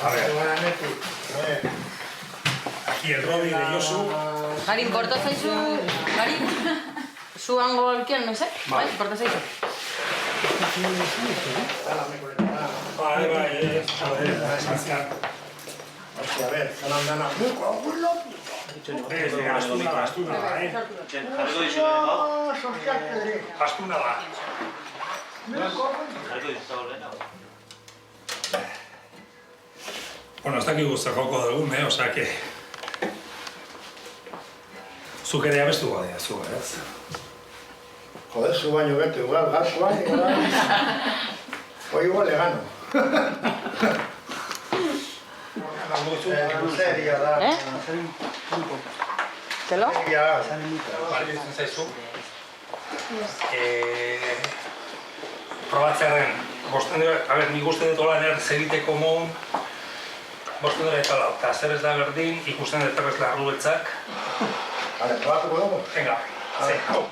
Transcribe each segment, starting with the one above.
A ver. Aquí el Robi de Josu. Garin, korto zaizu, Garin, zuango olkian, noiz, bai, korto zaizu. Bai, a ver, zalan dana. Astuna da, Jarriko dizu Astuna da. Bueno, ez dakik guztak joko dugun, osea que... Zuk ere abestu badea, zu, ez? Joder, zu baino beto, igual, gazuan, igual... O igual le gano. Seria da. Zelo? Seria da. Balitzen zaizu. Probatzearen, bosten dira, a ber, nik uste dut hola egiteko modun, bosten dira eta lau, eta zer ez da berdin, ikusten dut errez larru beltzak. Vale, probatuko dugu? Venga, ze, hau.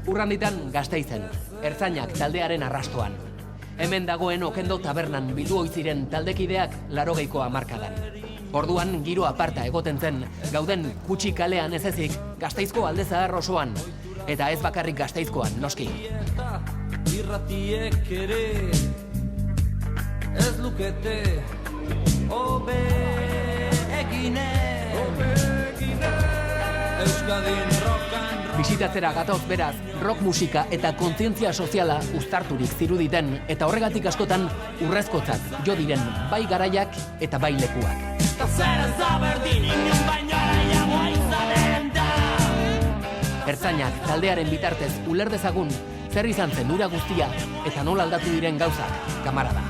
Urranditan Gasteizen, ertzainak taldearen arrastoan. Hemen dagoen Okendo tabernan bildu ohi ziren taldekideak 80ko hamarkadan. Orduan giro aparta egoten zen, gauden Kutxi kalean ez ezik, Gasteizko Alde Zahar osoan, eta ez bakarrik Gasteizkoan, noski. Irratiek ere ez lukete hobe egine Euskadin rokan Bisitatzera gatoz beraz, rock musika eta kontzientzia soziala uztarturik ziruditen eta horregatik askotan urrezkotzat jo diren bai garaiak eta bai lekuak. Ertzainak taldearen bitartez uler dezagun zer izan zen ura guztia eta nola aldatu diren gauzak, kamarada.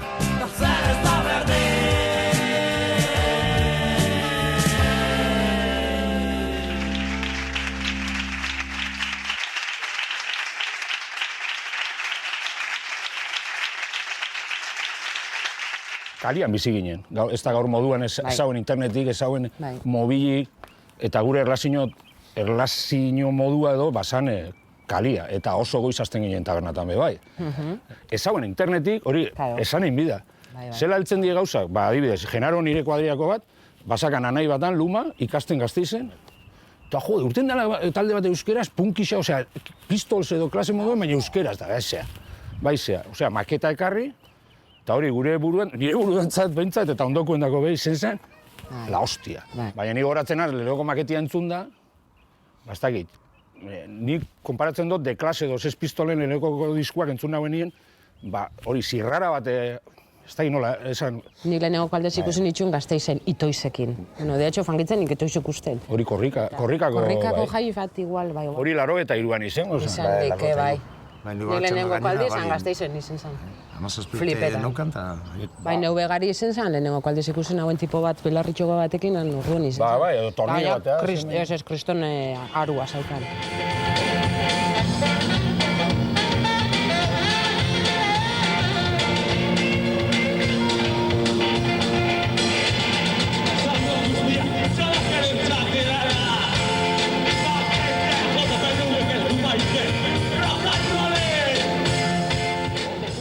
Kalian bizi ginen, ez da gaur moduan ez zauen internetik, ez zauen mobilik, eta gure erlazio modua edo basan kalia, eta oso goiz hasten ginen tabernatan be bai. Ez zauen internetik, hori esan egin bida. Zela heltzen die gauzak, adibidez, Genaro nire kuadriako bat, basakan anai batan luma, ikasten Gasteizen, eta jode, urten dela talde bat euskeraz, punkixa, osea, pistols edo klase moduan, baina euskeraz da, baizea, osea, maketa ekarri, eta hori gure buruan, nire buruan behintzat eta ondokoen dako behi zen, la hostia. Baina ni horatzen az, lehenoko maketia entzun da, bastakit, nik konparatzen dut de klase edo 6 pistolen lehenoko diskuak entzun nahuen hori zirrara bat, ez da nola, esan... Nik lehenengo aldez ikusi nituen Gasteizen itoizekin. Bueno, de hecho, fangitzen nik itoiz ikusten. Hori korrikako... Korrikako jai bat igual, bai. Hori 83an izango zen. Izan dike, bai. Nik lehenengo aldiz Gasteizen izan zen. Flipeta. Bai, neu begari izan zen, lehenengo aldiz ikusen hauen tipo bat belarritxoko batekin, urruen izan zen. Bai, edo tornillo batea. Ez, kriston arua zaukan.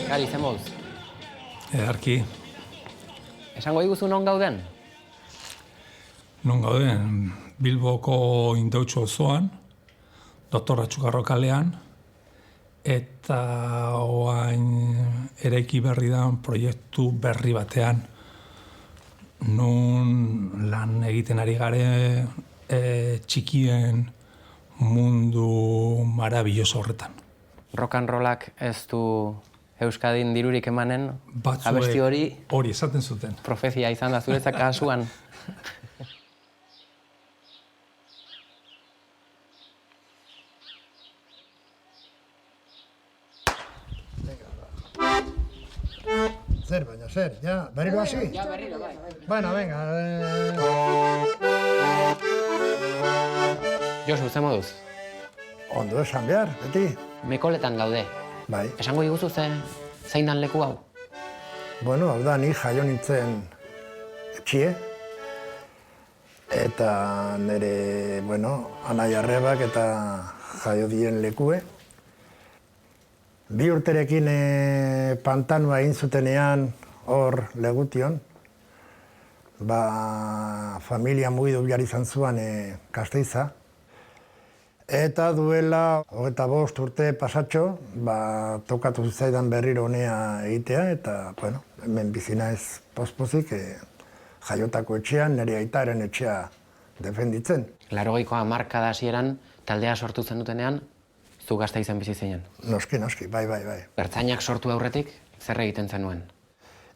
Gari, zen moduz? Edarki. Esango diguzu non gauden? Non gauden, Bilboko Indautxo osoan, Dr. Atxukarro kalean, eta oain eraiki berri da proiektu berri batean, nun lan egiten ari gare txikien mundu marabilloso horretan. Rock and rollak ez du Euskadin dirurik emanen, abesti hori esaten zuten. Profezia izan da zuretzak kasuan. baina zer, ja, berriro hasi? Ja, berriro, bai. Bueno, venga. Josu, ze moduz? Ondo esan behar, beti. Mekoletan gaude. Bai. Esango diguzu zein dan leku hau? Bueno, hau da, ni jaio nintzen etxie. Eta nire, anai arrebak eta jaio dien lekue. 2 urterekin pantanua egin zutenean hor Legution. Familia mugidu behar izan zuan Gasteiza. Eta duela 25 urte pasatxo, tokatu zaidan berriro honea egitea, eta, hemen bizina ez pozpozik, jaiotako etxean, nire aitaren etxea defenditzen. 80ko hamarkada hasieran taldea sortu zen dutenean, zu Gasteizen bizi zinen. Noski, bai. Ertzainak sortu aurretik, zer egiten zenuen?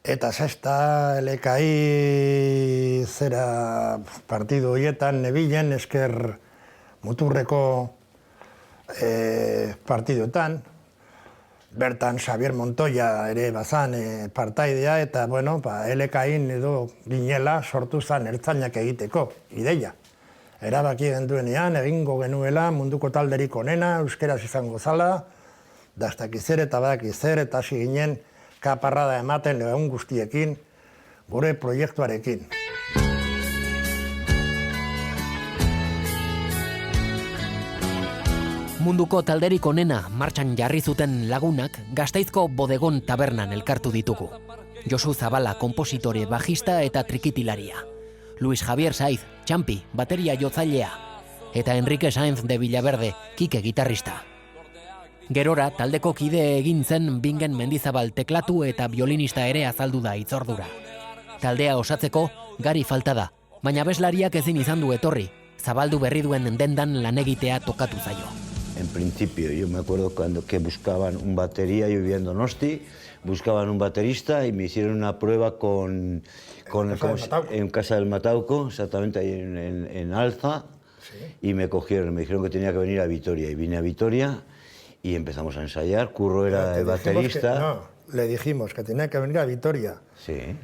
Eta zesta, LKI zera partidu horietan nebilen esker muturreko partiduetan. Bertan Xavier Montoya ere bazan partaidea eta, LKIn edo ginela sortu zan ertzainak egiteko, ideia. Erabaki genduenean, egingo genuela munduko talderik onena, euskeraz izango zala, da ez dakizer eta badakizer, eta hasi ginen kaparrada ematen egun guztiekin, gure proiektuarekin. Munduko talderik onena martxan jarri zuten lagunak Gasteizko Bodegon tabernan elkartu ditugu. Josu Zabala konpositore, bajista eta trikitilaria. Luis Javier Saiz, txampi, bateria jotzailea. Eta Enrique Saenz de Villaverde, kike gitarrista. Gerora, taldeko kide egin zen Bingen Mendizabal teklatu eta violinista ere azaldu da itzordura. Taldea osatzeko, gari falta da, baina abeslariak ezin izan du etorri, zabaldu berri duen dendan lan egitea tokatu zaio. En principio, yo me acuerdo que buscaban un batería, yo vivía en Donosti, buscaban un baterista y me hicieron una prueba en Casa del Matauco, exactamente ahí en Alza, y me cogieron, me dijeron que tenía que venir a Vitoria, y vine a Vitoria y empezamos a ensayar. Curro era el baterista. Le dijimos que tenía que venir a Vitoria. Sí.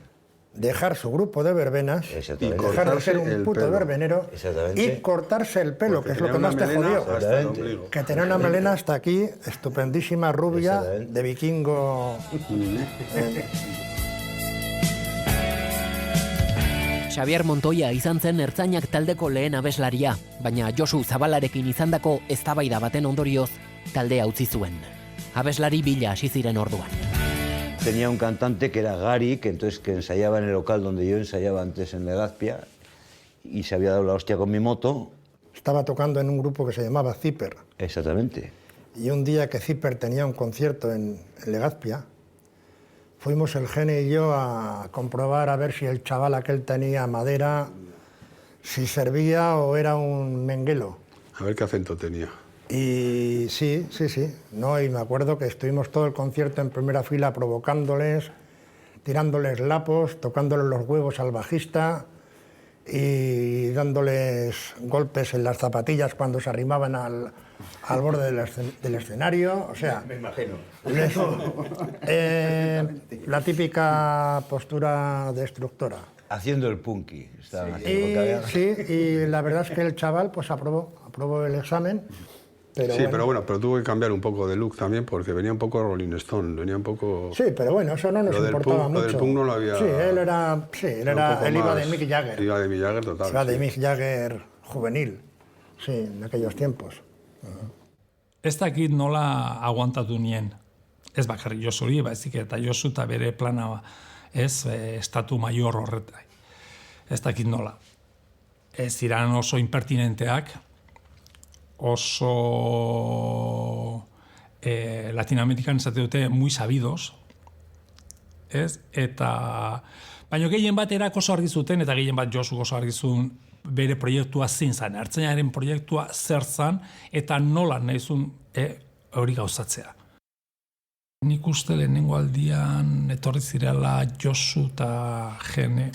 Dejar su grupo de verbenas, y dejar de ser un puto verbenero y cortarse el pelo, que es lo que más te jodió. Que tenía una melena hasta aquí, estupendísima, rubia, de vikingo. Xavier Montoya izan zen ertzainak taldeko lehen abeslaria, baina Josu Zabalarekin izandako eztabaida baten ondorioz taldea utzi zuen. Abeslari bila hasi ziren orduan. Tenía un cantante que era Gary, que ensayaba en el local donde yo ensayaba antes en Legazpia, y se había dado la hostia con mi moto. Estaba tocando en un grupo que se llamaba Zipper. Exactamente. Y un día que Zipper tenía un concierto en Legazpia, fuimos el Gene y yo a comprobar a ver si el chaval aquel tenía madera, si servía o era un menguelo. A ver qué acento tenía. Y sí. Y me acuerdo que estuvimos todo el concierto en primera fila provocándoles, tirándoles lapos, tocándoles los huevos al bajista y dándoles golpes en las zapatillas cuando se arrimaban al borde del escenario. O sea, me imagino. La típica postura destructora. Haciendo el punky. Y la verdad es que el chaval pues aprobó el examen. Pero tuvo que cambiar un poco de look también porque venía un poco Rolling Stone, venía un poco... Sí, pero bueno, eso no nos importaba mucho. Lo del punk no lo había... Sí, él iba de Mick Jagger. Iba de Mick Jagger total. Iba de Mick Jagger juvenil, sí, en aquellos tiempos. Ez dakit nola aguantatu nien. Ez bakarrik Josuri, baizik eta Josu eta bere plana estatu maior horretai. Ez dakit nola. Ez ziren oso impertinenteak, oso Latinoamerikan esate dute muy sabidos, ez? Eta baina gehien bat erak oso argi zuten eta gehien bat Josu oso argi zuen bere proiektua zein zen, ertzainaren proiektua zer zen eta nola nahi zuen hori gauzatzea. Nik uste lehenengo aldian etorri zirela Josu eta Gene,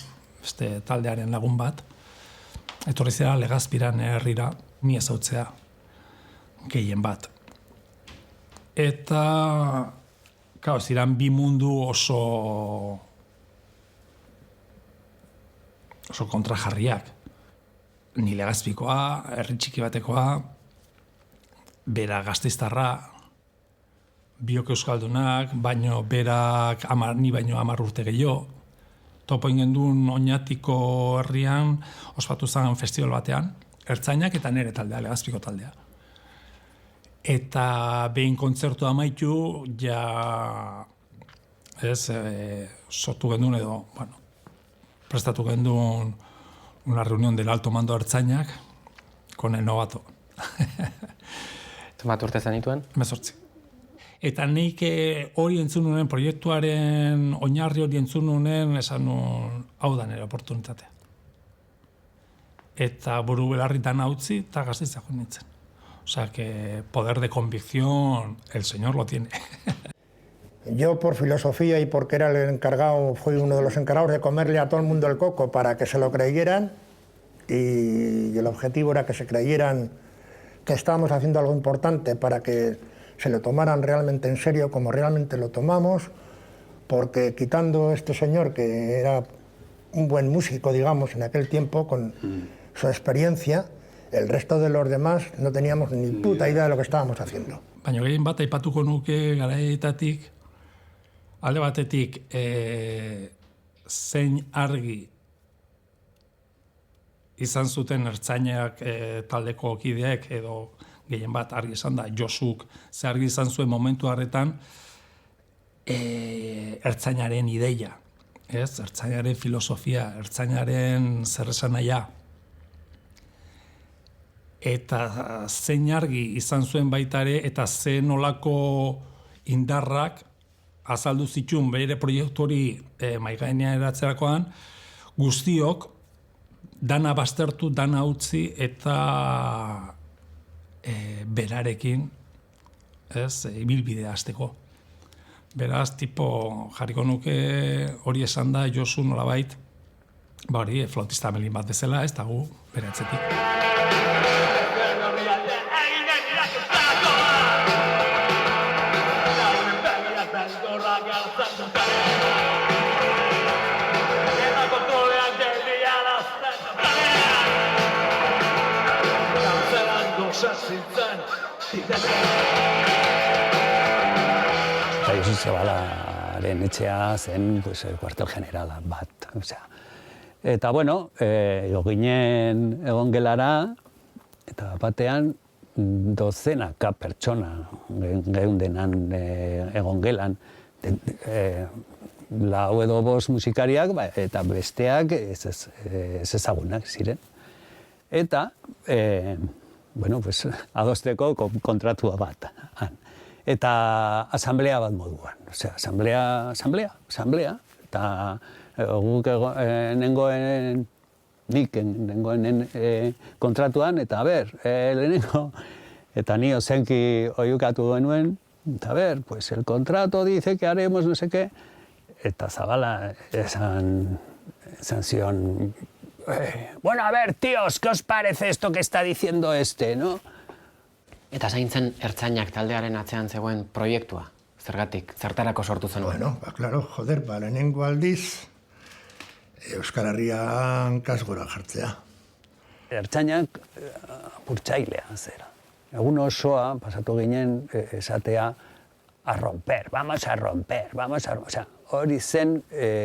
taldearen lagun bat, etorri zirela Legazpiran herrira, ni ezautzea, gehien bat. Eta ziren bi mundu oso kontrajarriak. Ni Legazpikoa, herri txiki batekoa, bera Gasteiztarra, biok euskaldunak, baino berak ni baino 10 urte gehiago. Topo ingendun Oñatiko herrian, ospatu zen festival batean, ertzainak eta nere taldea, Legazpiko taldea. Eta behin kontzertu amaitu, sortu gendun edo, prestatu gendun una reunión del alto mando ertzainak con el novato. Zenbat urte zenituen? 18. Eta nik hori entzun nunen, proiektuaren oinarri hori entzun nunen, esan nuen, hau da nire oportunitatea. Eta buru belarritan utzi eta Gasteizak nintzen. O sea que poder de convicción el señor lo tiene. Yo por filosofía y porque era el encargado, fui uno de los encargados de comerle a todo el mundo el coco para que se lo creyeran y el objetivo era que se creyeran que estábamos haciendo algo importante para que se lo tomaran realmente en serio como realmente lo tomamos, porque quitando este señor que era un buen músico, digamos, en aquel tiempo, con su experiencia, el resto de los demás no teníamos ni puta idea de lo que estábamos haciendo. Baina gehien bat aipatuko nuke garaietatik, alde batetik zein argi izan zuten ertzainak taldeko kideek edo gehien bat argi esan da, Josuk ze argi izan zuen momentu harretan ertzainaren ideia, ertzainaren filosofia, ertzainaren zer esan nahia. Eta zein argi izan zuen baita ere, eta ze nolako indarrak azaldu zituen bere proiektu hori maigainean eratzerakoan, guztiok dana baztertu, dana utzi eta berarekin ibilbidea hasteko. Beraz, jarriko nuke hori esan da Josu nolabait, hori flautista melin bat bezala, ez da gu bere atzetik. Eta Josu Zabalaren etxea zen el cuartel general bat. Eta bueno, ginen egon gelara, eta batean dozenaka pertsona geundenan egon gelan. Lau edo bost musikariak eta besteak ez ezagunak ziren. Eta adosteko kontratua bat. Eta asamblea bat moduan. Asamblea. Eta guk nengoen kontratuan, eta lehenengo, eta ni ozenki oiukatu genuen, eta pues el contrato dice que haremos no sé qué, eta Zabala esan zion, bueno, a ver, tíos, ¿qué os parece esto que está diciendo este, no? Eta zaintzen ertzainak taldearen atzean zegoen proiektua? Zergatik, zertarako sortu zen? Bueno, claro, joder, lehenengo aldiz, Euskal Herrian kasgora jartzea. Ertzainak burtsailea zera. Egun osoa pasatu ginen esatea a romper, vamos a romper. Osea, hori zen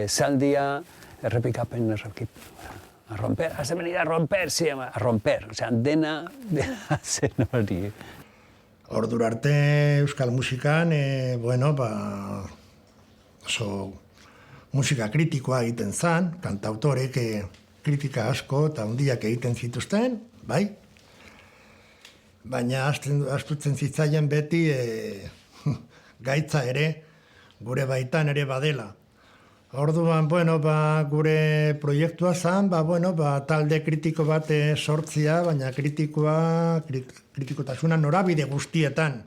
zaldia errepikapen a romper, has de venir a romper, sí, a romper. Osea, dena zen hori. Ordura arte euskal musikan, oso musika kritikoa egiten zen, kantautorek kritika asko eta handiak egiten zituzten, bai? Baina astutzen zitzaien beti gaitza ere, gure baitan ere badela. Orduan, gure proiektua zen, talde kritiko bat sortzia, baina kritikotasuna norabide guztietan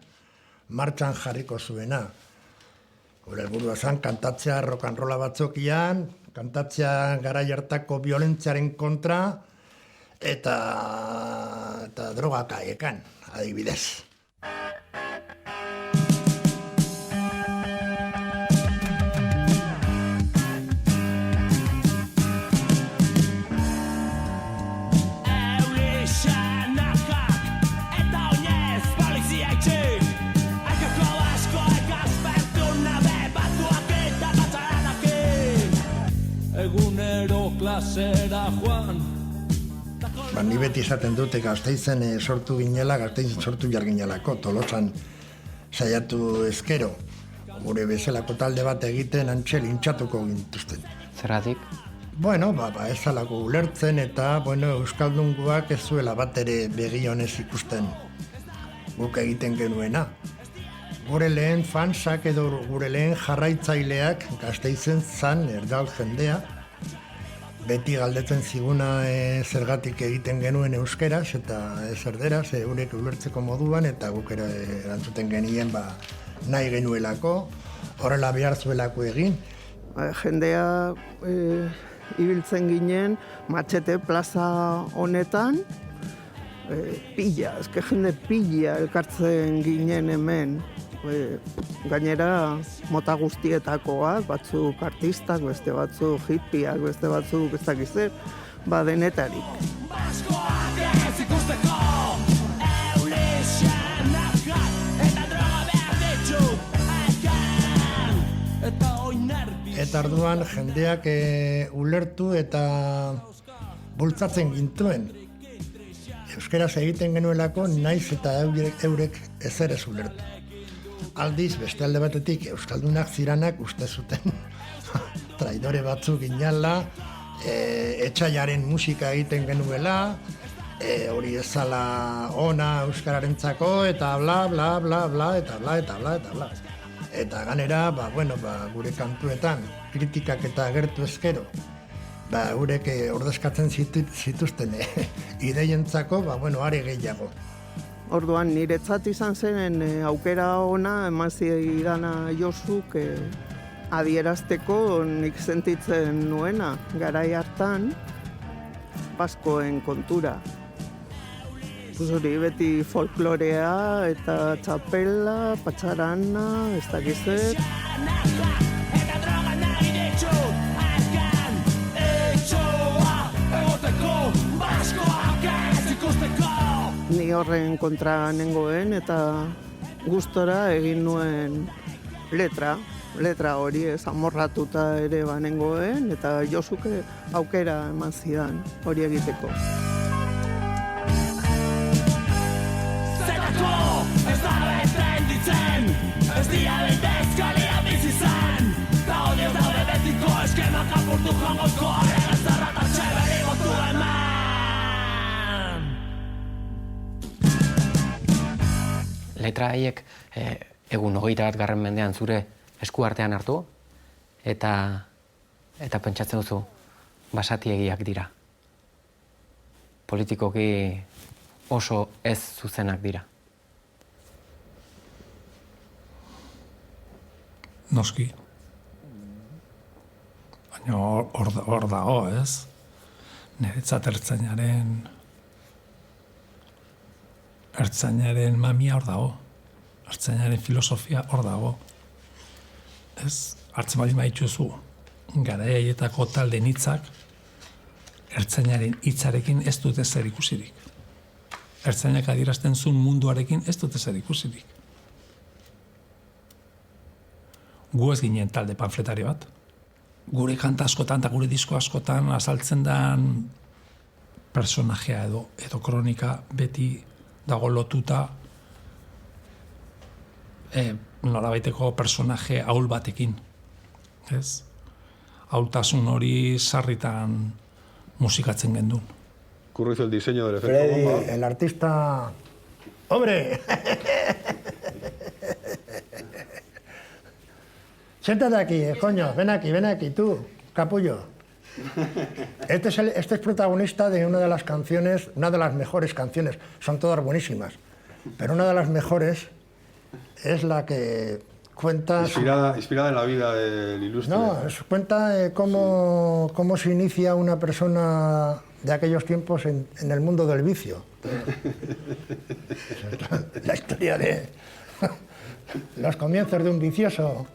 martxan jarriko zuena. Gure helburua zen kantatzea rock and rolla batzokian, kantatzea garai hartako biolentziaren kontra, eta drogak haiekan, adibidez. klasera joan. Ni beti esaten dute Gasteizen sortu ginela, Gasteizen sortu jarginelako, Tolosan saiatu ezkero. Gure bezalako talde bat egiten antxe lintxatuko gintuzten. Zergatik? Bueno, ez alako ulertzen eta, Euskaldunguak ez zuela bat ere begionez ikusten guk egiten genuena. Gure lehen fansak edo gure lehen jarraitzaileak Gasteizen zan erdal jendea, beti galdetzen ziguna zergatik egiten genuen euskeraz eta ez erderaz, eurek ulertzeko moduan eta guk erantzuten genien nahi genuelako, horrela behar zuelako egin. Jendea ibiltzen ginen Matxete plaza honetan, pila, jende pila elkartzen ginen hemen. Gainera mota guztietakoak, batzuk artistak, beste batzuk hippiak, beste batzuk ez dakiz zer, denetarik. Eta orduan jendeak ulertu eta bultzatzen gintuen. Euskaraz egiten genuelako naiz eta eurek ezer ez ulertu. Aldiz, beste alde batetik, euskaldunak ziranak uste zuten traidore batzuk ginala, etxaiaren musika egiten genuela, hori ezala ona euskararentzako, eta bla, bla, bla, bla, eta bla, eta bla, eta bla. Eta ganera, gure kantuetan, kritikak eta agertu ezkero, gurek ordezkatzen zituzten ideientzako, are gehiago. Orduan niretzat izan zen aukera ona eman zidana Josuk adierazteko nik sentitzen nuena garai hartan baskoen kontura. Hori beti folklorea eta txapela, patxarana, ez dakiz zer. Ni horren kontra nengoen eta gustora egin nuen letra hori amorratuta ere banengoen eta Josuke aukera eman zidan hori egiteko. Zetako ez da beten ditzen, ez dira bentezkalia bizizan, da odioz daude betiko eskemak apurtu jangozko horrega zarratatxe berri gotu eman. Letra haiek egun 21. mendean zure eskuartean hartu eta pentsatzen duzu basatiegiak dira. Politikoki oso ez zuzenak dira. Noski. Baina hor dago, ez? Niretzat ertzainaren mamia hor dago. Ertzainaren filosofia hor dago. Ez, hartzen baldin badituzu garaietako talde hitzak ertzainaren hitzarekin ez dute zer ikusirik. Ertzainak adierazten zuen munduarekin ez dute zer ikusirik. Gu ez ginen talde panfletari bat. Gure kanta askotan eta gure disko askotan azaltzen den personajea edo kronika beti dago lotuta norabaiteko personaje ahul batekin. Ez? Ahultasun hori sarritan musikatzen gendun. Curro hizo el diseño del efecto Freddy, bomba. El artista... ¡Hombre! Siéntate aquí, coño, ven aquí, tú, capullo. Este es protagonista de una de las canciones, una de las mejores canciones, son todas buenísimas, pero una de las mejores es la que cuenta... Inspirada en la vida del ilustre. No, cuenta cómo se inicia una persona de aquellos tiempos en el mundo del vicio. La historia de los comienzos de un vicioso.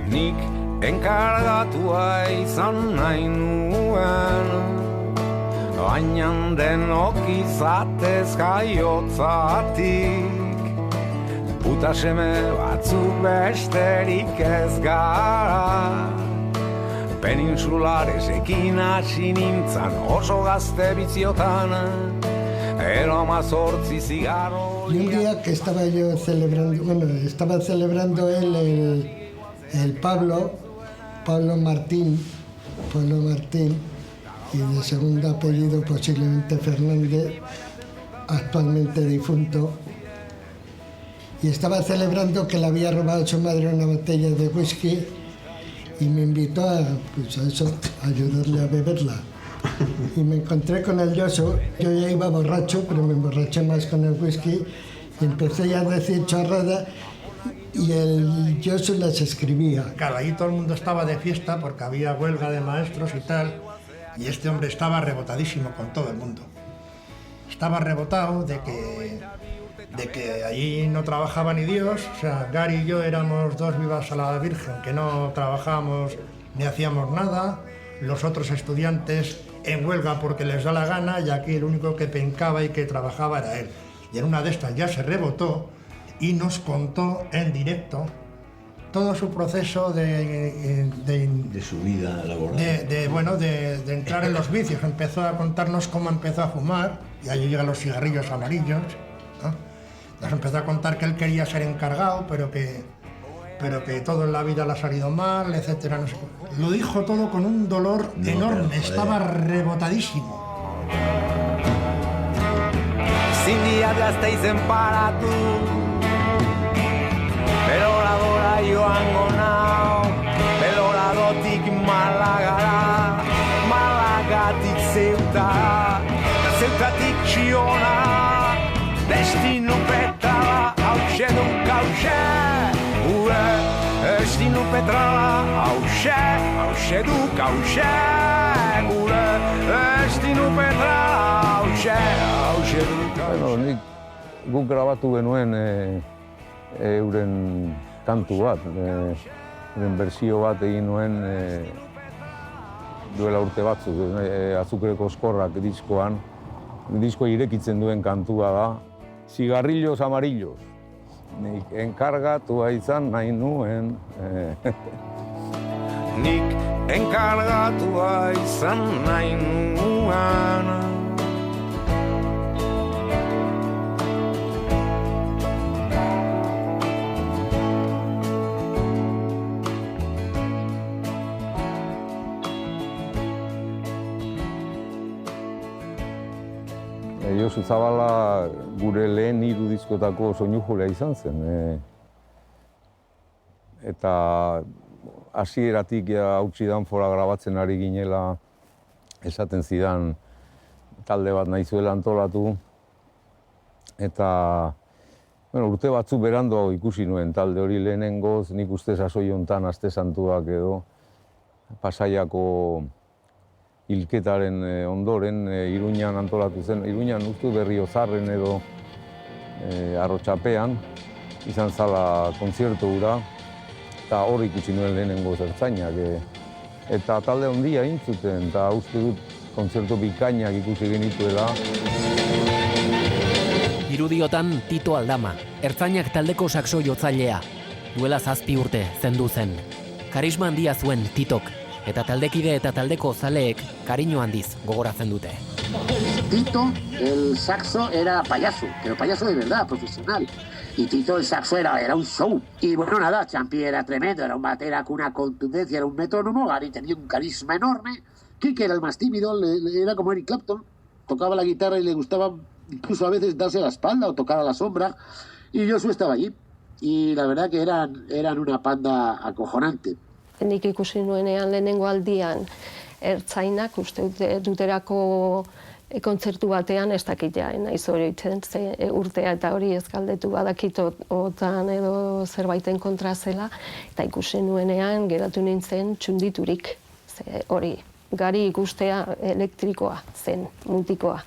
Nik enkargatua izan nahi nuen Bainan denok izatez jaiotzatik, puta seme batzuk besterik ez gara. Peninsularesekin hasi nintzan oso gazte biziotan, ero 18 zigarro. Y un día que estaba yo celebrando, estaba celebrando él el Pablo Martín, y de segundo apellido posiblemente Fernández, actualmente difunto, y estaba celebrando que le había robado a su madre una botella de whisky y me invitó a ayudarle a beberla. Y me encontré con el Josu, yo ya iba borracho, pero me emborraché más con el whisky y empecé ya a decir chorradas y el Josu las escribía. Claro, ahí todo el mundo estaba de fiesta porque había huelga de maestros y tal, y este hombre estaba rebotadísimo con todo el mundo. Estaba rebotado de que allí no trabajaba ni Dios, o sea, Gary y yo éramos dos vivas a la Virgen, que no trabajábamos ni hacíamos nada, los otros estudiantes en huelga porque les da la gana, y aquí el único que pencaba y que trabajaba era él. Y en una de estas ya se rebotó y nos contó en directo todo su proceso de su vida laboral. De entrar en los vicios. Empezó a contarnos cómo empezó a fumar, y ahí llegan los cigarrillos amarillos, ¿no? Nos empezó a contar que él quería ser encargado, pero que todo en la vida le ha salido mal, etcétera. No sé. Lo dijo todo con un dolor enorme, estaba rebotadísimo. Zindia Gasteizen paratu, beloradora joango nao, beloradotik Malagara, Malagatik Zeutara, Zeutatik Txiona, destinu petrala, hauxe duk hauxe, gure destinu petrala, hauxe duk hauxe, gure destinu petrala, hauxe duk. Bueno, guk grabatu genuen euren kantu bat, euren bersio bat egin nuen duela urte batzuk, Azukreko Oskorrak diskoan. Diskoa irekitzen duen kantua da, Cigarrillos Amarillos. Nik enkargatua izan nahi nuen. Nik enkargatua izan nahi nuen. Josu Zabala gure lehen 3 diskotako soinujolea izan zen. Eta hasieratik hautsi danfora grabatzen ari ginela, esaten zidan talde bat nahi zuela antolatu. Eta urte batzuk beranduago ikusi nuen talde hori lehenengoz, nik uste sasoi hontan Aste Santuak edo Pasaiako hilketaren ondoren Iruñan antolatu zen. Iruñan uste Berriozarren edo Arrotxapean izan zala kontzertu hura, eta hor ikusi nuen lehenengo Ertzainak. Eta talde handia intzuten, eta uste dut kontzertu bikainak ikusi genituela. Irudiotan Tito Aldama, Ertzainak taldeko saxo jotzailea. Duela 7 urte zendu zen. Karisma handia zuen Titok, eta taldekide eta taldeko zaleek kariño handiz gogoratzen dute. Tito, el saxo, era payaso, pero payaso de verdad, profesional. Y Tito, el saxo, era un show. Y bueno, nada, Champi era tremendo, era un batera con una contundencia, era un metrónomo, Gary tenía un carisma enorme. Kike era el más tímido, era como Eric Clapton, tocaba la guitarra y le gustaba incluso a veces darse la espalda o tocar a la sombra. Y Josu estaba allí. Y la verdad que eran una panda acojonante. Nik ikusi nuenean lehenengo aldian Ertzainak uste duterako kontzertu batean ez dakit ja, naiz oroitzen urtea eta hori ez galdetu badakit otan edo zerbaiten kontra zela, eta ikusi nuenean geratu nintzen txunditurik. Hori, Gari ikustea elektrikoa zen, mutikoa.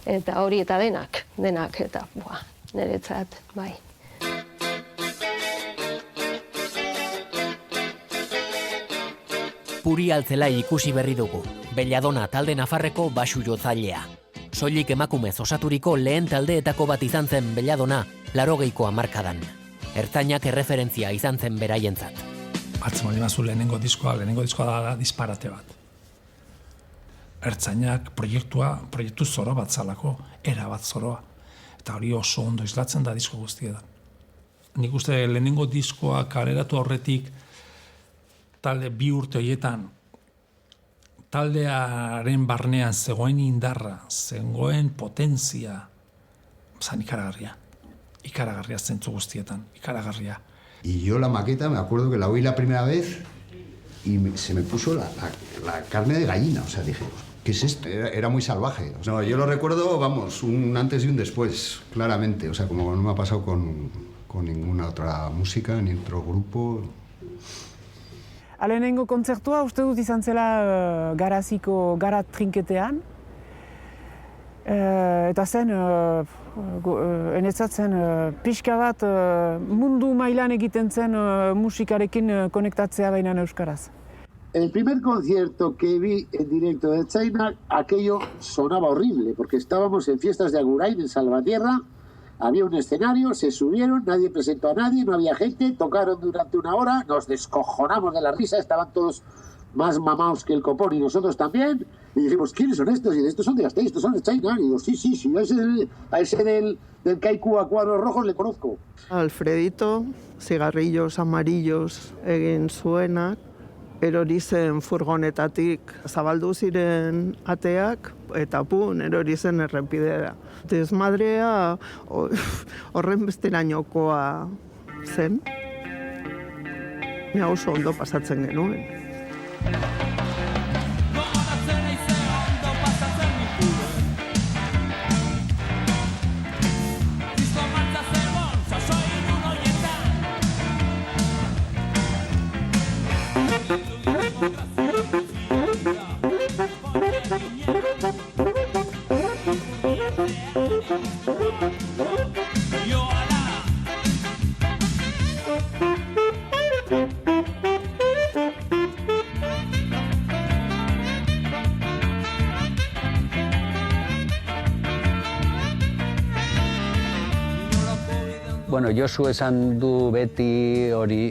Eta hori eta denak, eta niretzat, bai. Puri Altzelai ikusi berri dugu. Belladona talde nafarreko basu jotzailea. Soilik emakumez osaturiko lehen taldeetako bat izan zen Belladona 80ko hamarkadan. Ertzainak erreferentzia izan zen beraientzat. Atzemoni mazu lehenengo diskoa da disparate bat. Ertzainak proiektu zoro bat zalako, era bat zoroa. Eta hori oso ondo islatzen da disko guztietan. Nik uste lehenengo diskoa kaleratu aurretik talde 2 urte horietan taldearen barnean zegoen indarra, zegoen potentzia, zan ikaragarria zentzu guztietan, ikaragarria. Y yo la maqueta, me acuerdo que la oí la primera vez y se me puso la carne de gallina, o sea, dije, ¿qué es esto? Era muy salvaje. O sea, yo lo recuerdo, vamos, un antes y un después, claramente, o sea, como no me ha pasado con ninguna otra música, ni otro grupo. Lehenengo kontzertua uste dut izan zela Garaziko Garat trinketean. Eta zen, enetzatzen pixka bat mundu mailan egiten zen musikarekin konektatzea baina euskaraz. El primer concierto que vi en directo de Ertzainak, aquello sonaba horrible, porque estábamos en fiestas de Agurain, en Salvatierra, había un escenario, se subieron, nadie presentó a nadie, no había gente, tocaron durante 1 hora, nos descojonamos de la risa, estaban todos más mamados que el copón y nosotros también, y dijimos, ¿quiénes son estos? Y de estos son de Gasteiz, estos son de Ertzainak, y digo, sí, a ese del Kaiku a cuadros rojos le conozco. Alfredito, cigarrillos amarillos egin zuenak, erori zen furgonetatik zabaldu ziren ateak, eta erori zen errepidea. Desmadrea horren besterainokoa zen. Ni oso ondo pasatzen genuen. Bueno, Josu esan du beti hori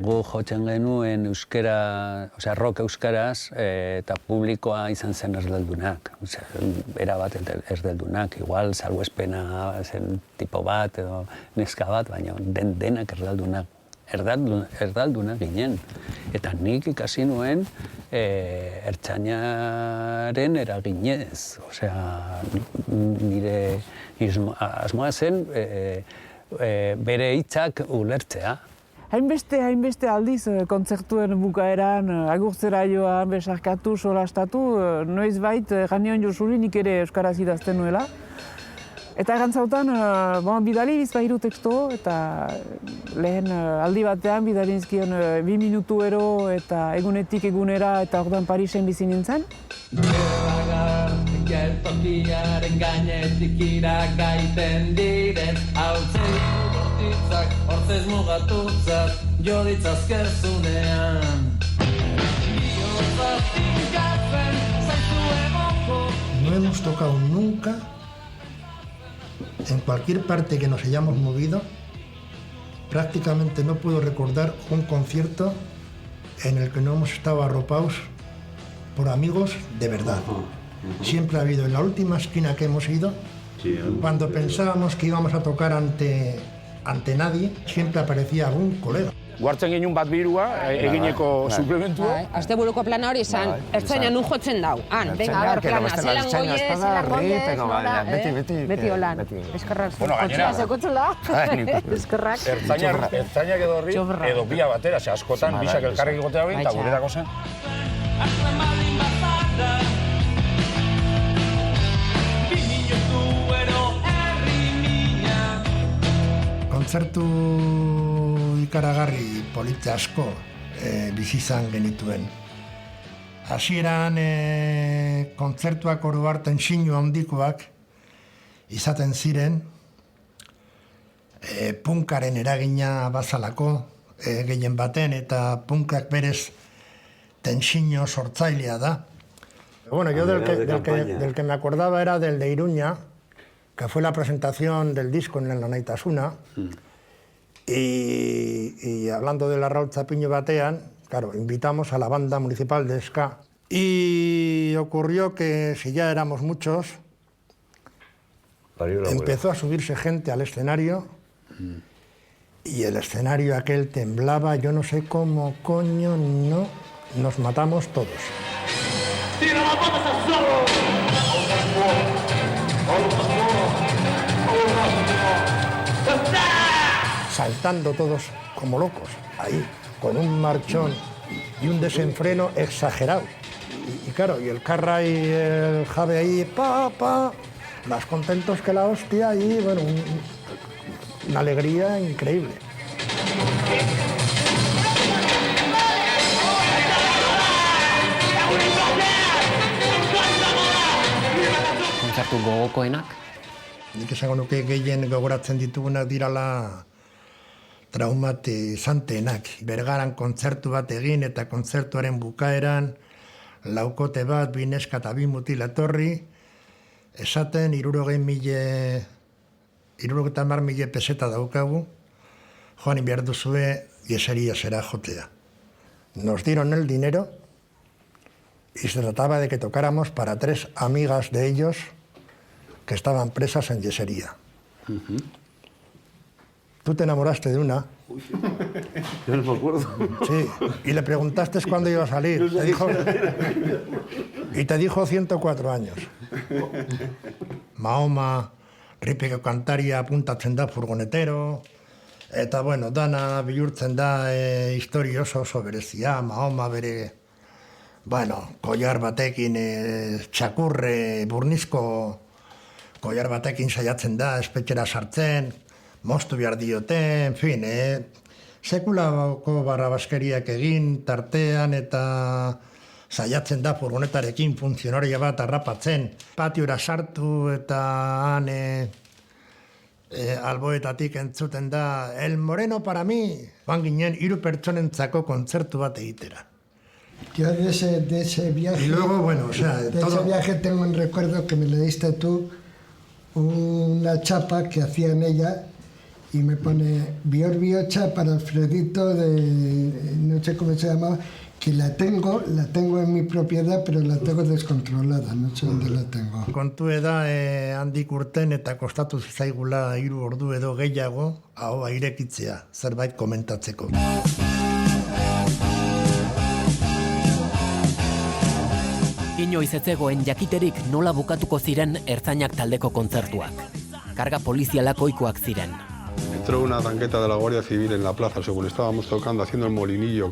gu jotzen genuen euskera, osea, rock euskaraz eta publikoa izan zen erdaldunak. Osea, erabat erdaldunak, igual salbuespena zen tipo bat edo neska bat, baina denak erdaldunak. Erdaldunak ginen. Eta nik ikasi nuen ertzainaren eraginez. Osea, nire asmoa zen bere hitzak ulertzea. Hainbeste aldiz kontzertuen bukaeran, agurtzera joan, besarkatu, solastatu, noizbait ganion Josuri nik ere euskaraz idazten nuela. Eta gantzautan, bidali bizpahiru teksto, eta lehen aldi batean bidali nizkion 2 minutu ero eta egunetik egunera eta orduan Parisen bizi nintzen. Geltokiaren gainetik iragaiten diren hautzen bortitzak hortzez mugatutzat jo ditzazkezunean. No hemos tocado nunca, en cualquier parte que nos hayamos movido, prácticamente no puedo recordar un concierto en el que no hemos estado arropados por amigos de verdad. Siempre ha habido, en la última esquina que hemos ido, cuando pensábamos que íbamos a tocar ante nadie, siempre aparecía algún colega. Guartzen genuen bat birua, egineko suplementua. Asteburuko plana hori izan, ertzaina nun jotzen dau. Venga, hor plana, zelan goiez, nola, beti holan. Eskerrak, kotxea zekotzela. Eskerrak. Ertzainak edo horri, edo bia batera, ze askotan, bisak elkarrek egotea behin, eta gure dago zen. Kontzertu ikaragarri politxe asko bizi izan genituen. Hasieran kontzertuak oro tentsio handikoak izaten ziren, punkaren eragina bazalako gehien baten, eta punkak berez tentsio sortzailea da. Bueno, yo del que me acordaba era del de Iruña, que fue la presentación del disco en la Naitasuna. Y hablando de la Raúl Chapiño Batean, claro, invitamos a la banda municipal de ska. Y ocurrió que, si ya éramos muchos, empezó a subirse gente al escenario y el escenario aquel temblaba, yo no sé cómo coño no nos matamos todos. ¡Tira las patas al suelo! Saltando todos como locos, ahí, con un marchón y un desenfreno exagerado. Y claro, y el Carra y el Jave ahí, más contentos que la hostia, y bueno, una alegría increíble. Kontzertu gogokoenak? Nik esango nuke gehien gogoratzen ditugunak dirala traumatizanteenak. Bergaran kontzertu bat egin eta kontzertuaren bukaeran laukote bat, bi neska eta bi mutil etorri, esaten 70.000 peseta daukagu, joan behar duzue yesería será jotea. Nos dieron el dinero y se trataba de que tocáramos para 3 amigas de ellos que estaban presas en yesería. Tú te enamoraste de una. Yo no me acuerdo. Sí, y le preguntaste cuándo iba a salir. Te dijo 104 años. Mahoma, ripeko kantaria apuntatzen da furgonetero, eta bueno, dana bihurtzen da historia oso berezia, Mahoma bere, bueno, kollar batekin, txakurre, burnizko kollar batekin saiatzen da, espetxera sartzen, moztu behar diote, en fin, sekulako barrabaskeriak egin tartean eta saiatzen da furgonetarekin funtzionaria bat harrapatzen, patiora sartu eta han alboetatik entzuten da El Moreno para mí, joan ginen 3 pertsonentzako kontzertu bat egitera. Yo de ese viaje, y luego, bueno, o sea, ese viaje tengo un recuerdo que me le diste tú, una chapa que hacía en ella, y me pone Bior Biocha para Alfredito de, no sé cómo se llamaba, que la tengo en mi propiedad, pero la tengo descontrolada, no sé dónde la tengo. Kontu da handik urten eta kostatu zitzaigula 3 ordu edo gehiago, ahoa irekitzea, zerbait komentatzeko. Inoiz ez zegoen jakiterik nola bukatuko ziren ertzainak taldeko kontzertuak. Karga polizialak ohikoak ziren. Entró una tanqueta de la Guardia Civil en la plaza, según estábamos tocando, haciendo el molinillo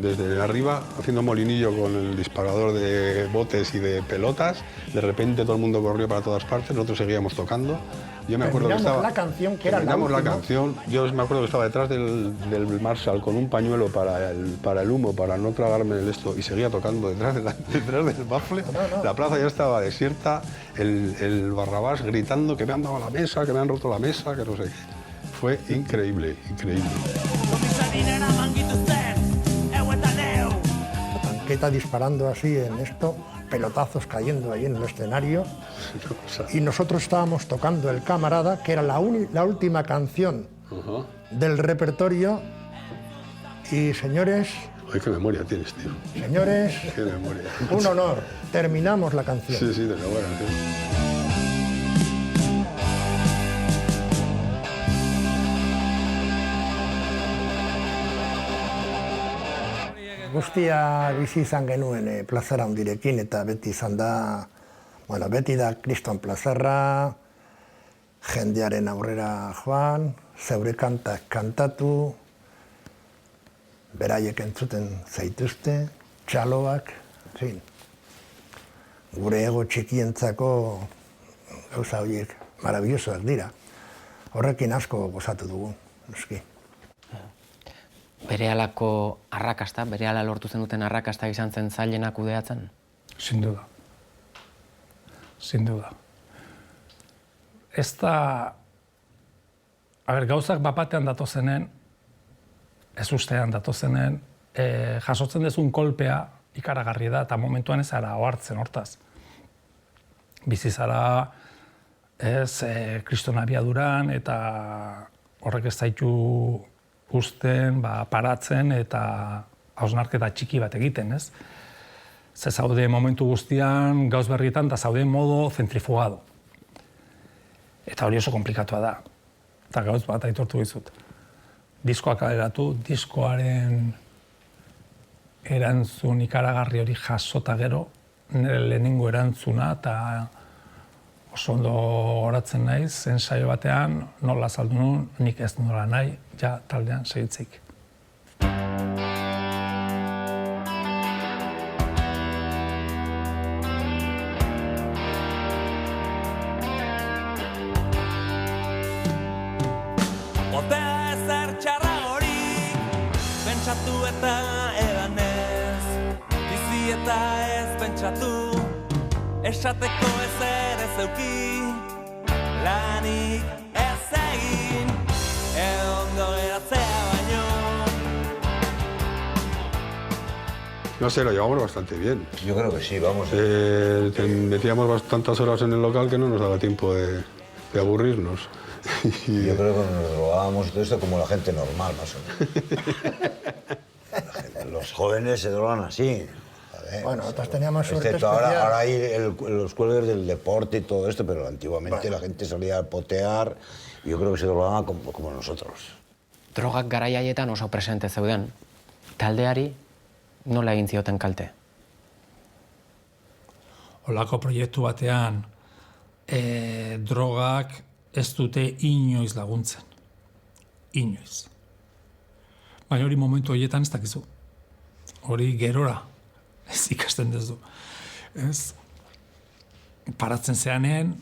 desde arriba, haciendo molinillo con el disparador de botes y de pelotas. De repente todo el mundo corrió para todas partes, nosotros seguíamos tocando. Yo me acuerdo que estaba... la canción, que era la canción. Yo me acuerdo que estaba detrás del Marshall con un pañuelo para el humo, para no tragarme el esto, y seguía tocando detrás del bafle. No. La plaza ya estaba desierta, el Barrabás gritando que me han dado la mesa, que me han roto la mesa, que no sé qué. Fue increíble, increíble. La tanqueta disparando así en esto, pelotazos cayendo ahí en el escenario, y nosotros estábamos tocando El Camarada, que era la última canción del repertorio, y señores... Ay, qué memoria tienes, tío. Señores, qué memoria. Un honor, terminamos la canción. Sí, de la buena canción. Guztia bizi izan genuen plazara hundirekin, eta beti izan da, bueno, beti da kriston plazarra, jendearen aurrera joan, zeure kantak kantatu, beraiek entzuten zaituzte, txaloak, en fin, gure ego txikientzako gauza horiek marabillosoak dira. Horrekin asko gozatu dugu, noski. Berehalako arrakasta, berehala lortu zen duten arrakasta izan zen zailena kudeatzen? Sin duda. Sin duda. Ez da... gauzak bapatean datozenen, ez ustean datozenen, jasotzen dezun kolpea ikaragarri da, eta momentuan ez zara ohartzen hortaz. Bizi zara, kriston abiaduran, eta horrek ez zaitu uzten, paratzen, eta hausnarketa txiki bat egiten, ez? Ze zaude momentu guztian, gauz berrietan, eta zaude modo zentrifugado. Eta hori oso komplikatua da. Eta gauz bat aitortu dizut. Diskoak aleratu, diskoaren erantzun ikaragarri hori jasota gero, nire lehenengo erantzuna, eta oso ondo horatzen naiz, ensaio batean, nola azaldu nuen, nik ez nola nahi, ja taldean segitzik. Esateko ez ere zeuki, lanik ez egin, ondo geratzea baino. No sé, lo llevamos bastante bien. Yo creo que sí, vamos. Metíamos tantas horas en el local que no nos daba tiempo de aburrirnos. Yo creo que nos drogábamos y todo esto como la gente normal, más o menos. Los jóvenes se drogan así. Bueno, nosotros teníamos suerte excepto especial. ahora hay los cuelgues del deporte y todo esto, pero antiguamente la gente salía a potear y yo creo que se drogaba como nosotros. Drogak garai haietan oso presente zeuden. Taldeari nola egin zioten kalte? Olako proiektu batean drogak ez dute inoiz laguntzen. Inoiz. Baina hori momentu horietan ez dakizu. Hori gerora. Ez ikasten dezu. Ez, paratzen zeanen,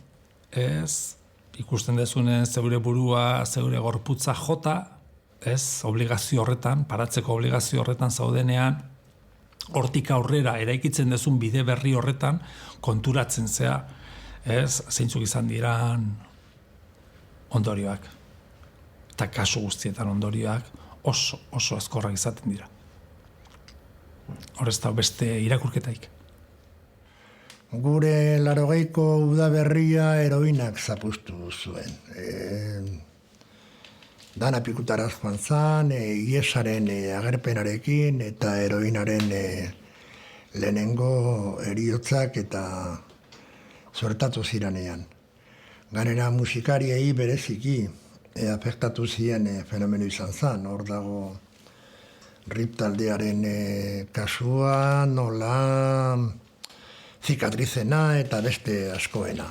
ez, ikusten dezunen zeure burua, zeure gorputza jota, ez, obligazio horretan, paratzeko obligazio horretan zaudenean, hortik aurrera eraikitzen dezun bide berri horretan, konturatzen zea, ez, zeintzuk izan diran ondorioak. Eta kasu guztietan ondorioak oso azkorrak izaten dira. Hor ez da beste irakurketaik. Gure 80ko udaberria heroinak zapustu zuen. Dana pikutaraz joan zan, iesaren agerpenarekin eta heroinaren lehenengo heriotzak eta suertatu ziranean. Ganera musikariei bereziki afektatu ziren fenomeno izan zan. Hor dago RIP taldearen kasua, nola zikatrizena eta beste askoena.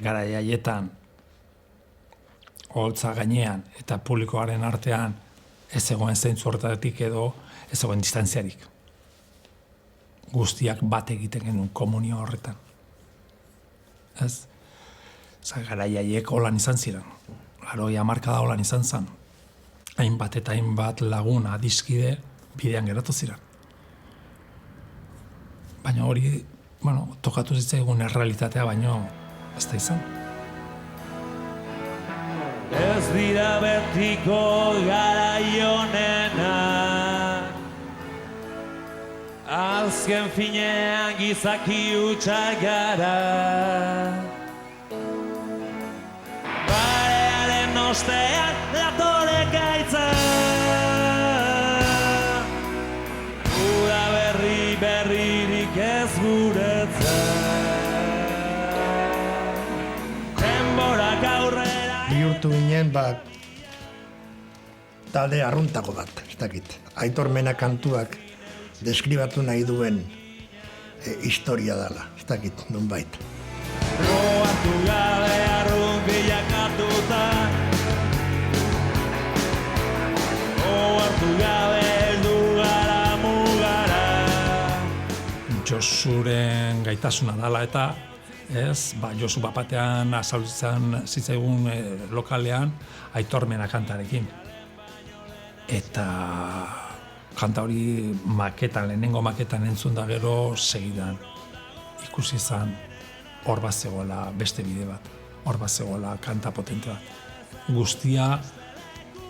Garai haietan, holtza gainean eta publikoaren artean ez zegoen zeintzu horretatik edo ez zegoen distantziarik. Guztiak bat egiten genuen komunio horretan. Ez? Garai haiek holan izan ziren. 80 hamarkada holan izan zen. Hainbat eta hainbat lagun adiskide bidean geratu ziren. Baina hori, tokatu zitzaigun errealitatea, baino ez da izan. Ez dira betiko garai honenak, azken finean gizaki hutsak gara. Barearen ostean datore gaitza, uda berririk ez guretzat. Denborak aurrera Bihurtu ginen talde arruntako bat, ez dakit. Aitor Mena kantuak deskribatu nahi duen historia dela, ez dakit, nonbait. Roatu gabe arrun bilakatuta, ohartu gabe heldu gara mugara. Josuren gaitasuna dela eta ez, Josu bapatean azaltzen zitzaigun lokalean Aitor Mena kantarekin. Eta kanta hori lehenengo maketan entzun da gero segidan. Ikusi izan hor bat zegoela beste bide bat, hor bat zegoela kanta potente bat. Guztia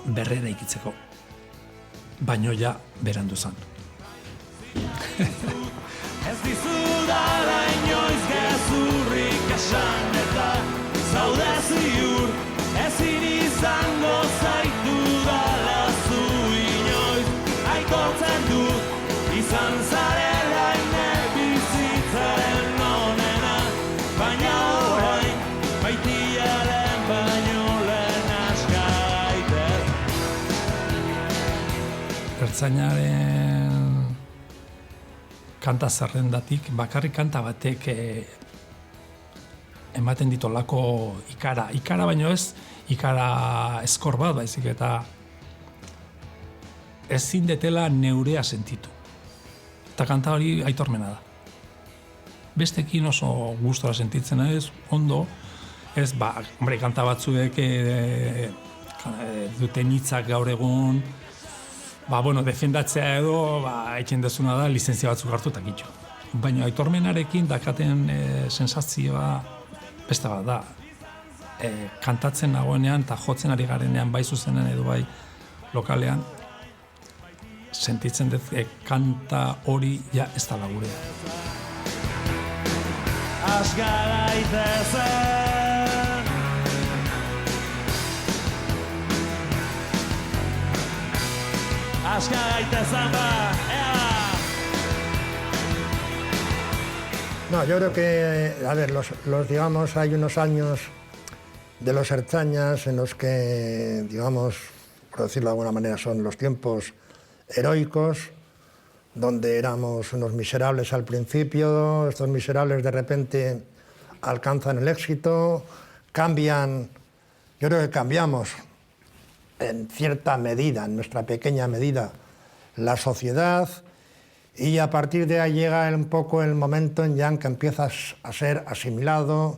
berrera ikitzeko, baino ja berandu zan. ez dizudala inoiz gezurrik esan eta zaude ziur ezin izango zaitu dala zu inoiz aitortzen dut izan zarela ine bizitzaren onena baina orain maitiaren baino lehen aska gaitez. Ertzainaren kanta zerrendatik, bakarrik kanta batek ematen ditolako ikara baino ez, ikara eskor bat baizik eta ezin detela neurea sentitu. Eta kanta hori Aitormena da. Bestekin oso gustora sentitzen ez, ondo, ez, hombre, kanta batzuek duten hitzak gaur egun, defendatzea edo, etxen dezuna da, lizentzia batzuk hartu eta kitxo. Baina Aitormenarekin dakaten sensazioa beste bat da. Kantatzen nagoenean eta jotzen ari garenean bai zuzenen edo bai lokalean, sentitzen dut kanta hori ja ez da lagurea. Aska gaitezen Aska gaitezen No, yo creo que, a ver, digamos, hay unos años de los ertzainas en los que, digamos, por decirlo de alguna manera, son los tiempos heroicos, donde éramos unos miserables al principio, estos miserables de repente alcanzan el éxito, cambian, yo creo que cambiamos en cierta medida, en nuestra pequeña medida, la sociedad, y a partir de ahí llega un poco el momento en ya que empiezas a ser asimilado,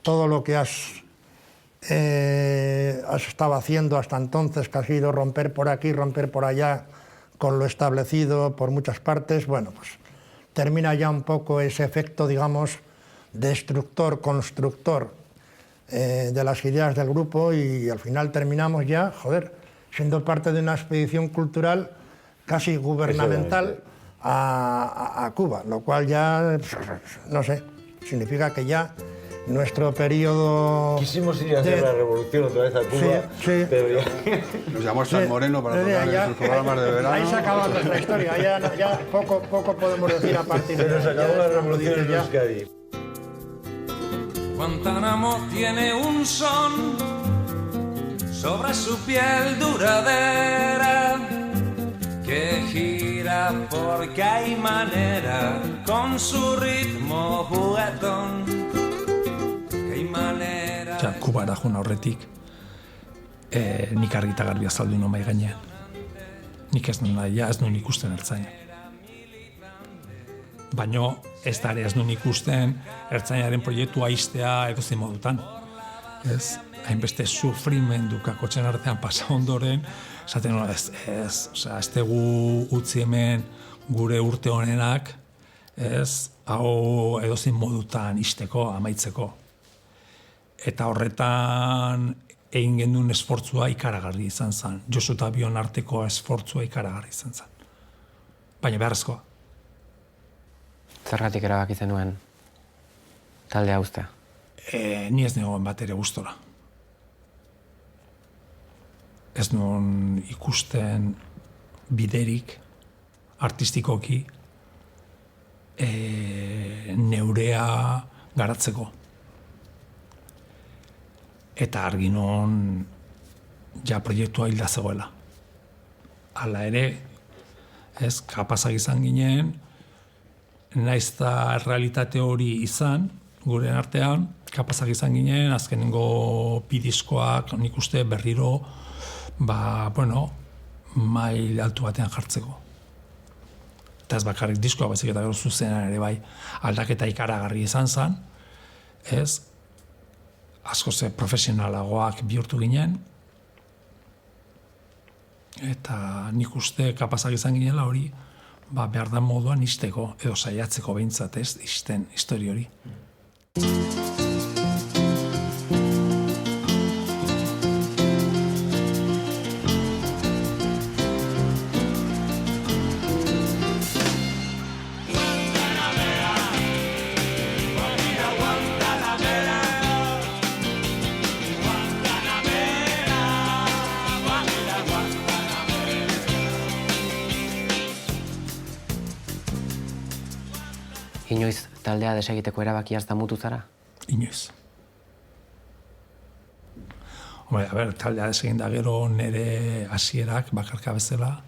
todo lo que has estado haciendo hasta entonces, que ha sido romper por aquí, romper por allá, con lo establecido por muchas partes, bueno, pues termina ya un poco ese efecto, digamos, destructor-constructor de las ideas del grupo y al final terminamos ya, siendo parte de una expedición cultural casi gubernamental a Cuba, lo cual ya, no sé, significa que ya nuestro periodo... Quisimos ir a hacer la revolución otra vez a Cuba, sí. Pero ya... Nos llamó San Moreno para tocar en sus programas de verano. Ahí se acaba nuestra historia, ya poco podemos decir a partir de... Se nos acabó la revolución en Euskadi. Guantánamo tiene un son sobre su piel duradera que gira porque hay manera con su ritmo juguetón. Kubara joan aurretik, nik argi eta garbi azaldu non bai gainean. Nik ez nuen ikusten ertzaina. Baina ez da ere ez nuen ikusten ertzainaren proiektua iztea edozein modutan. Ez, hainbeste sufrimendu kakotxen artean pasa ondoren, esaten nola ez tegu utzi hemen gure urte honenak, ez, hau edozein modutan izteko, amaitzeko. Eta horretan egin genduen esfortzua ikaragarri izan zen. Josu eta Bion arteko esfortzua ikaragarri izan zen. Baina beharrezkoa. Zergatik erabaki zenuen taldea uztea? Ni ez negoen bat ere gustora. Ez nuen ikusten biderik artistikoki neurea garatzeko. Eta argi non ja proiektua hilda zegoela. Hala ere, ez, kapazak izan ginen, naiz eta realitate hori izan, gure artean, kapazak izan ginen, azkenengo bidiskoak nik uste berriro, mail altu batean jartzeko. Eta ez bakarrik diskoa, baizik eta gero zuzenan ere bai, aldaketa ikaragarri izan zen, ez, askoz profesionalagoak bihurtu ginen, eta nik uste kapazak izan ginela hori, behar da moduan izteko, edo saiatzeko behintzat ez, izten histori hori. taldea desegiteko erabakia ez da mutu zara? Inoiz. Hombre, a ber, taldea desegin da gero nire hasierak bakarka bezala,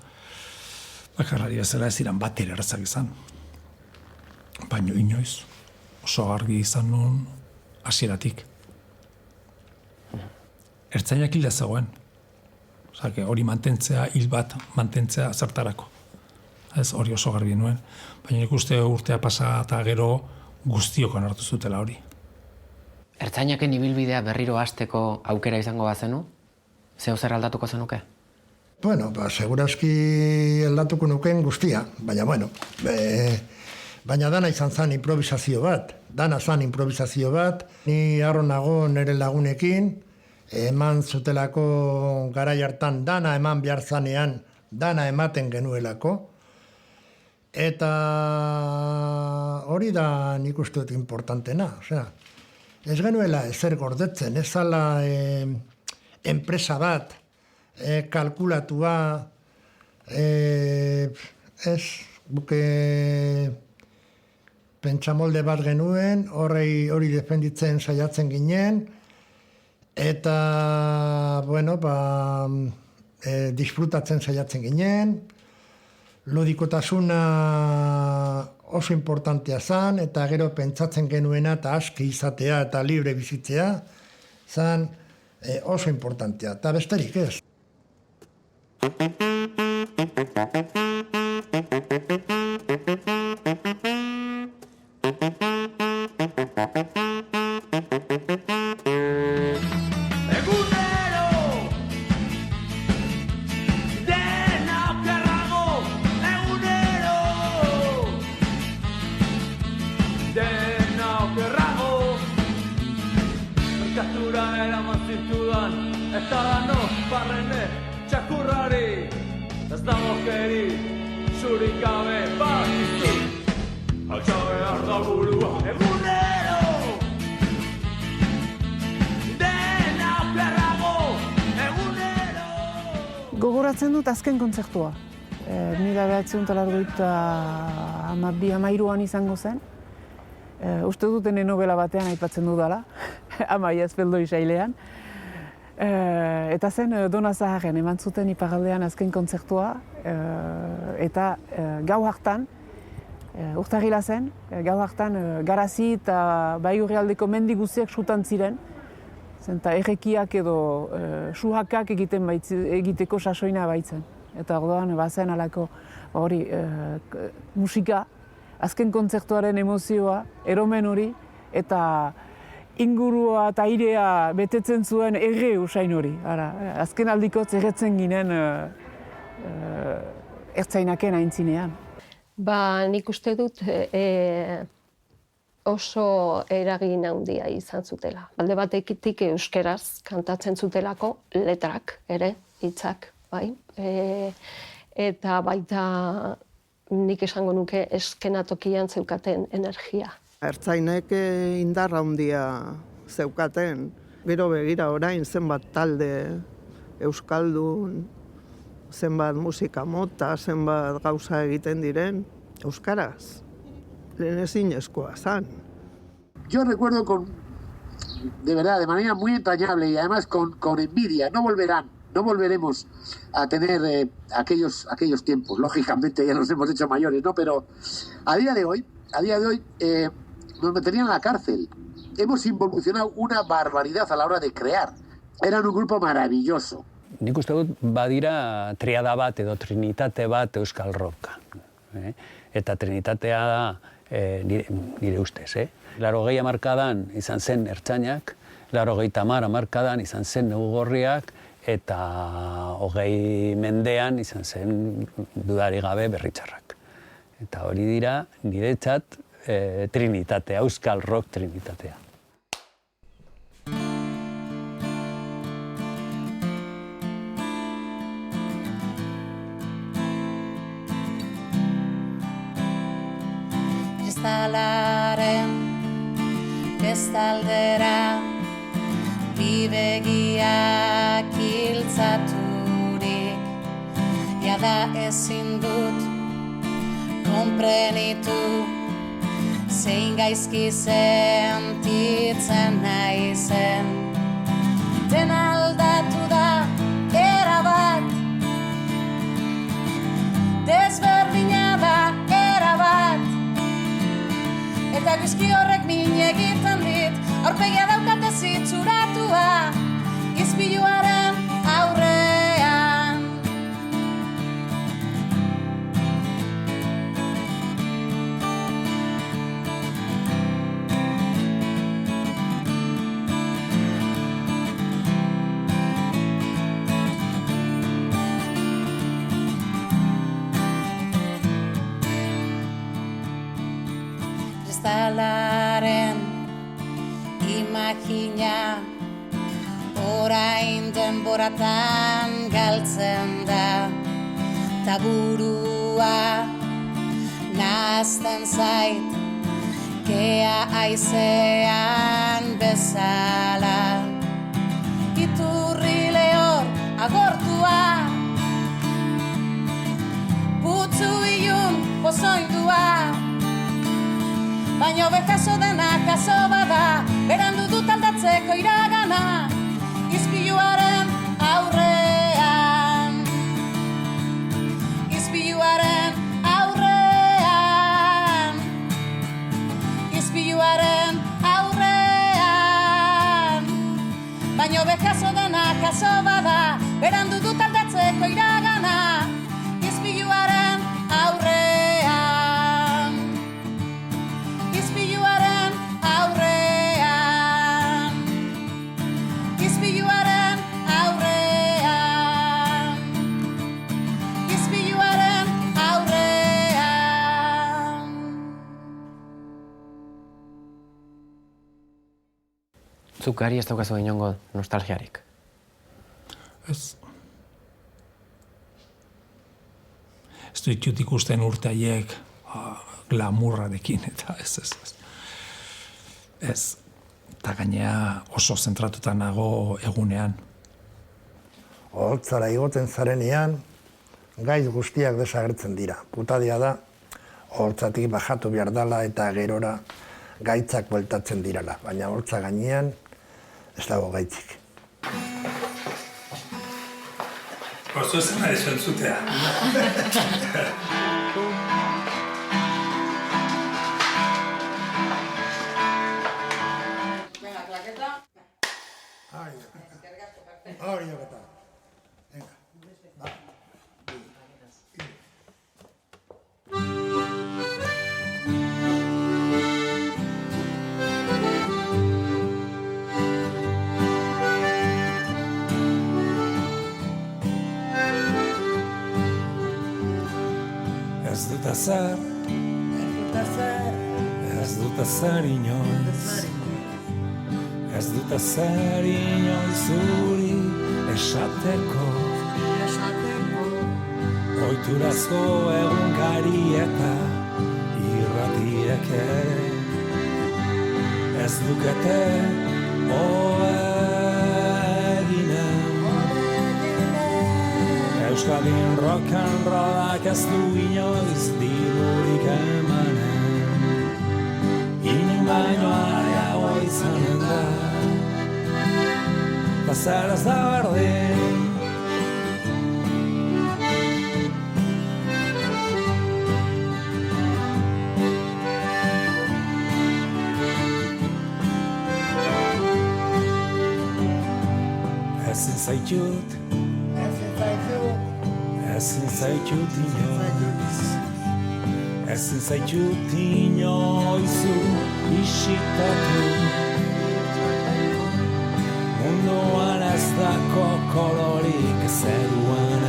bakarlari bezala ez iran bat errazak izan. Baina inoiz, oso argi izan nun hasieratik. Ertzainak hilda zegoen. Osake, hori mantentzea, hil bat mantentzea zertarako. Ez hori oso garbi nuen. Baina nik uste urtea pasa eta gero guztiok onartu zutela hori. Ertzainaken ibilbidea berriro hasteko aukera izango bazenu? Zeo zer aldatuko zenuke? Bueno, segurazki aldatuko nuken guztia, baina bueno, baina dana izan zen improvisazio bat. Dana zen improvisazio bat. Ni harro nago nire lagunekin, eman zutelako garai hartan dana eman behar zanean, dana ematen genuelako. Eta hori da nik uste dut importantena. Osea, ez genuela ezer gordetzen, ez zala enpresa bat, kalkulatua, ez buke pentsamolde bat genuen, hori defenditzen saiatzen ginen, eta, bueno, disfrutatzen saiatzen ginen, ludikotasuna oso importantea zen, eta gero pentsatzen genuena eta aski izatea eta libre bizitzea, zen oso importantea, eta besterik ez. Gogoratzen dut azken kontzertua. 1982an izango zen. Uste dut ene novela batean aipatzen dudala, Amaia Azpeldoi sailean. Eta zen Dona Zaharren eman zuten iparraldean azken kontzertua, eta gau hartan, urtarrila zen, gau hartan Garazi eta Baiurrealdeko mendi guztiak sutan ziren, eta errekiak edo suhakak egiteko sasoina baitzen. Eta orduan bazen alako hori musika, azken kontzertuaren emozioa, eromen hori, eta ingurua eta airea betetzen zuen erre usain hori. Azken aldikotz erretzen ginen ertzainaken aintzinean. Nik uste dut oso eragin handia izan zutela. Alde batetik euskeraz kantatzen zutelako letrak ere, hitzak, bai. Eta baita nik esango nuke eskenatokian zeukaten energia. Ertzainek indarra handia zeukaten. Gero begira orain zenbat talde euskaldun, zenbat musika mota, zenbat gauza egiten diren euskaraz. Lehen ezinezkoa zan. Yo recuerdo de verdad, de manera muy entrañable y además con envidia, no volveremos a tener aquellos tiempos. Lógicamente ya nos hemos hecho mayores, ¿no? Pero a día de hoy nos meterían en la cárcel. Hemos involucionado una barbaridad a la hora de crear. Eran un grupo maravilloso. Nik uste dut badira triada bat edo trinitate bat euskal rockan. Eta trinitatea da nire ustez. 80 hamarkadan izan zen ertzainak, 80 hamarkadan izan zen Negu Gorriak, eta 20 mendean izan zen dudari gabe Berritzarrak. Eta hori dira niretzat trinitatea, euskal rock trinitatea. Kristalaren bestaldera bibegiak hiltzaturik, jada ezin dut konprenitu zein gaizki sentitzen naizen. Dena aldatu da erabat, desberdina da erabat, eta guzki horrek min egiten dit, aurpegia daukate zitzuratua, izpiluaren aurrean. Kristalaren imagina orain denboratan galtzen da, taburua nahazten zait kea aizean bezala. Iturri lehor agortua, putzu ilun pozoindua, baina bekaso dena kaso bada, berandu dut aldatzeko iragana, izpiluaren aurrean. Izpiluaren aurrean. Izpiluaren aurrean. Baina bekaso dena kaso bada, berandu dut aldatzeko iragana, izpiluaren aurrean. Izpiluaren aurrean. Izpiluaren aurrean. Izpiluaren aurrean. Zuk gari ez daukazu inongo nostalgiarik? Ez. Ez ditut ikusten urte haiek glamurrarekin, eta ez. Ez. Eta gainea oso zentratuta nago egunean. Holtzara igoten zarenean, gaiz guztiak desagertzen dira. Putadia da, holtzatik bajatu behar dala eta gerora gaitzak bueltatzen dirala. Baina holtza gainean ez dago gaitzik. Oso ezen ari zuen zutea. Hori joketa. Ez dut azar, ez dut azar inoiz, ez dut azar inoiz zuri esateko, oiturazko egunkari eta irratiek ere, ez dukete eginen. Euskadin rock and rollak ez du inoiz dirurik emanen, inin baino ariago izanen da, eta zer ez da berdin. Ezin zaitut, ezin zaitut inoiz, ezin zaitut inoizu isitatu. Munduan ez dako kolorik zeruan,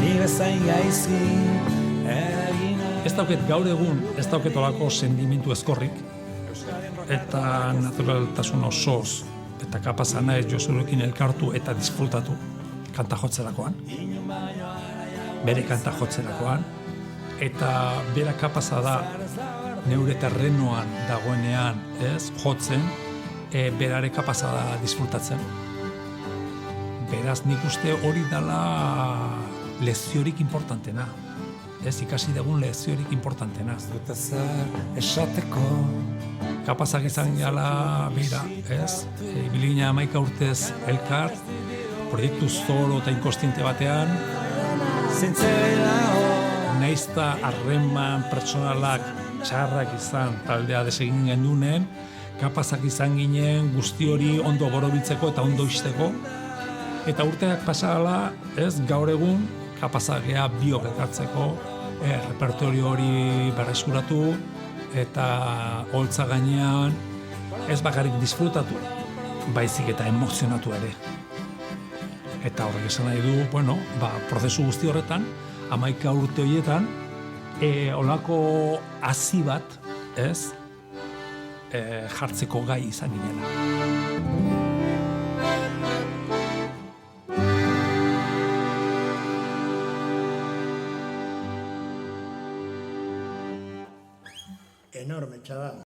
nire zain gaizki egina. Ez dauket gaur egun, ez dauket olako sentimentu ezkorrik, eta naturaltasun osoz, eta kapazan naiz Josurekin elkartu eta disfrutatu kanta jotzerakoan, bere kanta jotzerakoan, eta bera kapaza da neure terrenoan dagoenean, ez, jotzen, berare kapaza da disfrutatzen. Beraz, nik uste hori dela leziorik importantena. ez ikasi dugun leziorik importantena. Eta zer esateko kapazak izan gala bera, ez? Biligina 11 urtez elkar, proiektu zoro eta inkostiente batean, naizta harreman pertsonalak txarrak izan taldea desegin gendunen, kapazak izan ginen guzti hori ondo borobiltzeko eta ondo izteko, eta urteak pasala, ez, gaur egun kapazak gea biok elkartzeko, repertorio hori berreskuratu, eta holtza gainean ez bakarrik disfrutatu, baizik eta emozionatu ere. Eta horrek esan nahi du, bueno, prozesu guzti horretan, 11 urte horietan, olako hazi bat, ez, jartzeko gai izan ginela. Enorme, chaval.